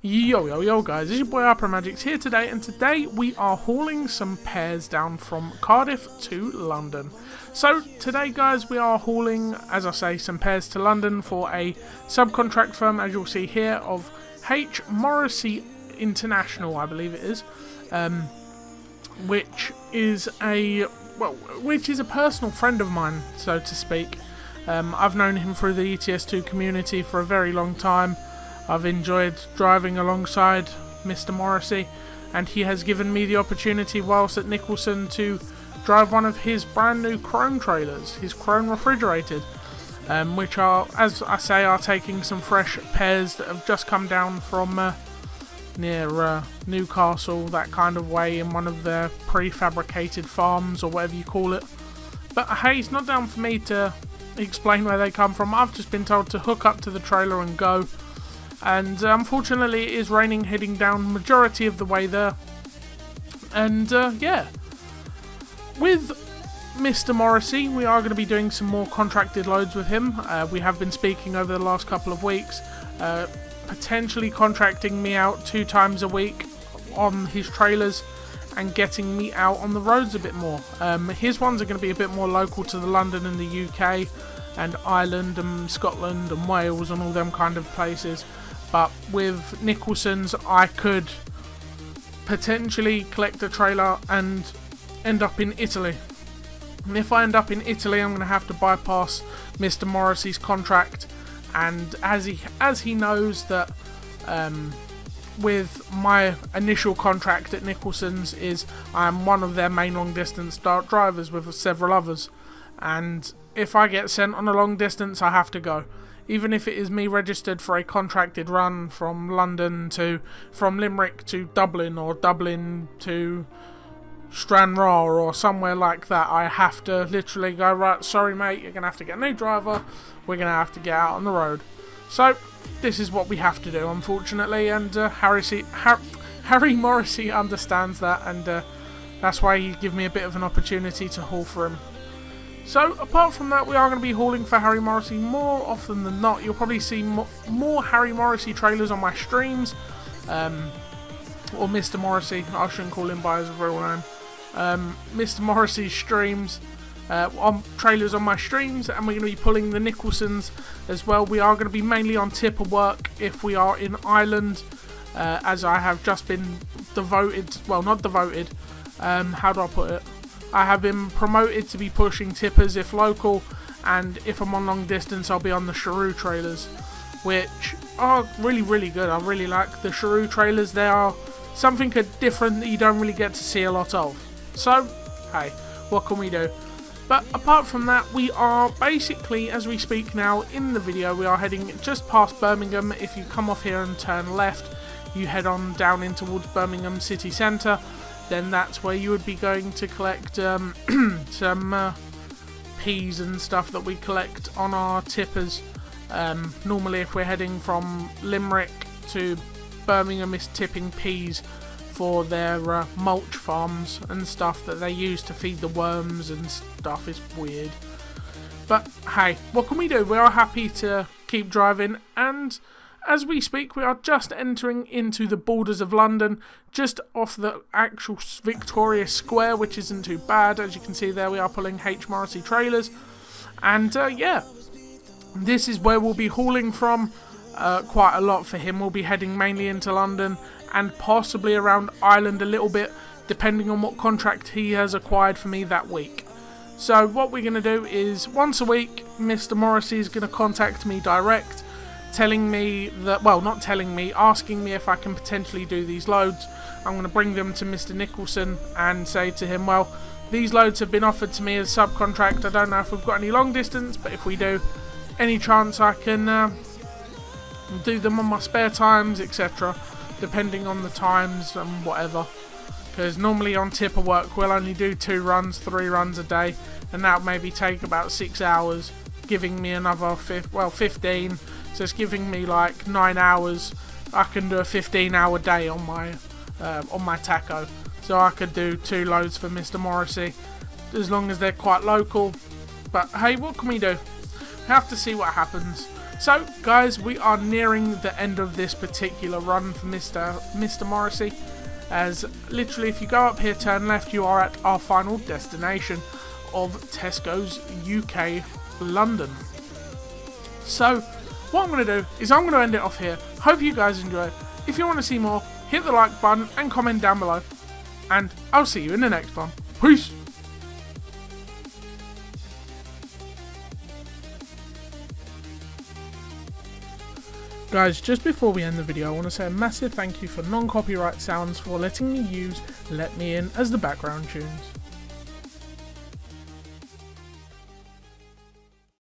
Yo guys, it's your boy Magics here today, and today we are hauling some pairs down from Cardiff to London. So today guys, we are hauling, as I say, some pairs to London for a subcontract firm, as you'll see here, of H. Morrissey International, I believe it is, which is a personal friend of mine, so to speak. I've known him through the ETS2 community for a very long time. I've enjoyed driving alongside Mr. Morrissey, and he has given me the opportunity whilst at Nicholson to drive one of his brand new chrome trailers, his chrome refrigerated, which are, as I say, are taking some fresh pairs that have just come down from near Newcastle, that kind of way, in one of their prefabricated farms or whatever you call it. But hey, it's not down for me to explain where they come from. I've just been told to hook up to the trailer and go. And unfortunately it is raining heading down majority of the way there. And yeah, with Mr. Morrissey we are going to be doing some more contracted loads with him. We have been speaking over the last couple of weeks, potentially contracting me out 2 times a week on his trailers and getting me out on the roads a bit more. His ones are going to be a bit more local to the London and the UK and Ireland and Scotland and Wales and all them kind of places. But with Nicholson's, I could potentially collect a trailer and end up in Italy. And if I end up in Italy, I'm going to have to bypass Mr. Morrissey's contract. And as he knows that with my initial contract at Nicholson's is I'm one of their main long distance drivers with several others. And if I get sent on a long distance, I have to go. Even if it is me registered for a contracted run from Limerick to Dublin, or Dublin to Stranraer or somewhere like that, I have to literally go, right, sorry mate, you're going to have to get a new driver, we're going to have to get out on the road. So, this is what we have to do, unfortunately, and Harry Morrissey understands that, and that's why he gave me a bit of an opportunity to haul for him. So, apart from that, we are going to be hauling for Harry Morrissey more often than not. You'll probably see more Harry Morrissey trailers on my streams, or Mr. Morrissey, I shouldn't call him by his real name. Mr. Morrissey's streams, on trailers on my streams, and we're going to be pulling the Nicholsons as well. We are going to be mainly on tipper work if we are in Ireland, as I have just been how do I put it? I have been promoted to be pushing tippers if local, and if I'm on long distance I'll be on the Cheroux trailers, which are really, really good. I really like the Cheroux trailers. They are something different that you don't really get to see a lot of. So, hey, what can we do? But apart from that, we are basically, as we speak now in the video, we are heading just past Birmingham. If you come off here and turn left, you head on down in towards Birmingham city centre. Then that's where you would be going to collect some peas and stuff that we collect on our tippers. Normally if we're heading from Limerick to Birmingham, it's tipping peas for their mulch farms and stuff that they use to feed the worms and stuff. It's weird. But hey, what can we do? We are happy to keep driving, and as we speak, we are just entering into the borders of London, just off the actual Victoria Square, which isn't too bad. As you can see there, we are pulling H. Morrissey trailers. And yeah, this is where we'll be hauling from quite a lot for him. We'll be heading mainly into London and possibly around Ireland a little bit, depending on what contract he has acquired for me that week. So what we're going to do is, once a week, Mr. Morrissey is going to contact me direct, telling me that, well, not telling me, asking me if I can potentially do these loads. I'm going to bring them to Mr. Nicholson and say to him, well, these loads have been offered to me as subcontract. I don't know if we've got any long distance, but if we do, any chance I can do them on my spare times, etc., depending on the times and whatever. Because normally on tipper work we'll only do 2 runs, 3 runs a day, and that would maybe take about 6 hours, giving me another 15. So it's giving me like 9 hours. I can do a 15-hour day on my taco. So I could do 2 loads for Mr. Morrissey, as long as they're quite local. But hey, what can we do? We have to see what happens. So guys, we are nearing the end of this particular run for Mr. Morrissey, as literally if you go up here, turn left, you are at our final destination of Tesco's UK London. So what I'm going to do is I'm going to end it off here. Hope you guys enjoy it. If you want to see more, hit the like button and comment down below, and I'll see you in the next one. Peace! Guys, just before we end the video, I want to say a massive thank you for non-copyright sounds for letting me use Let Me In as the background tunes.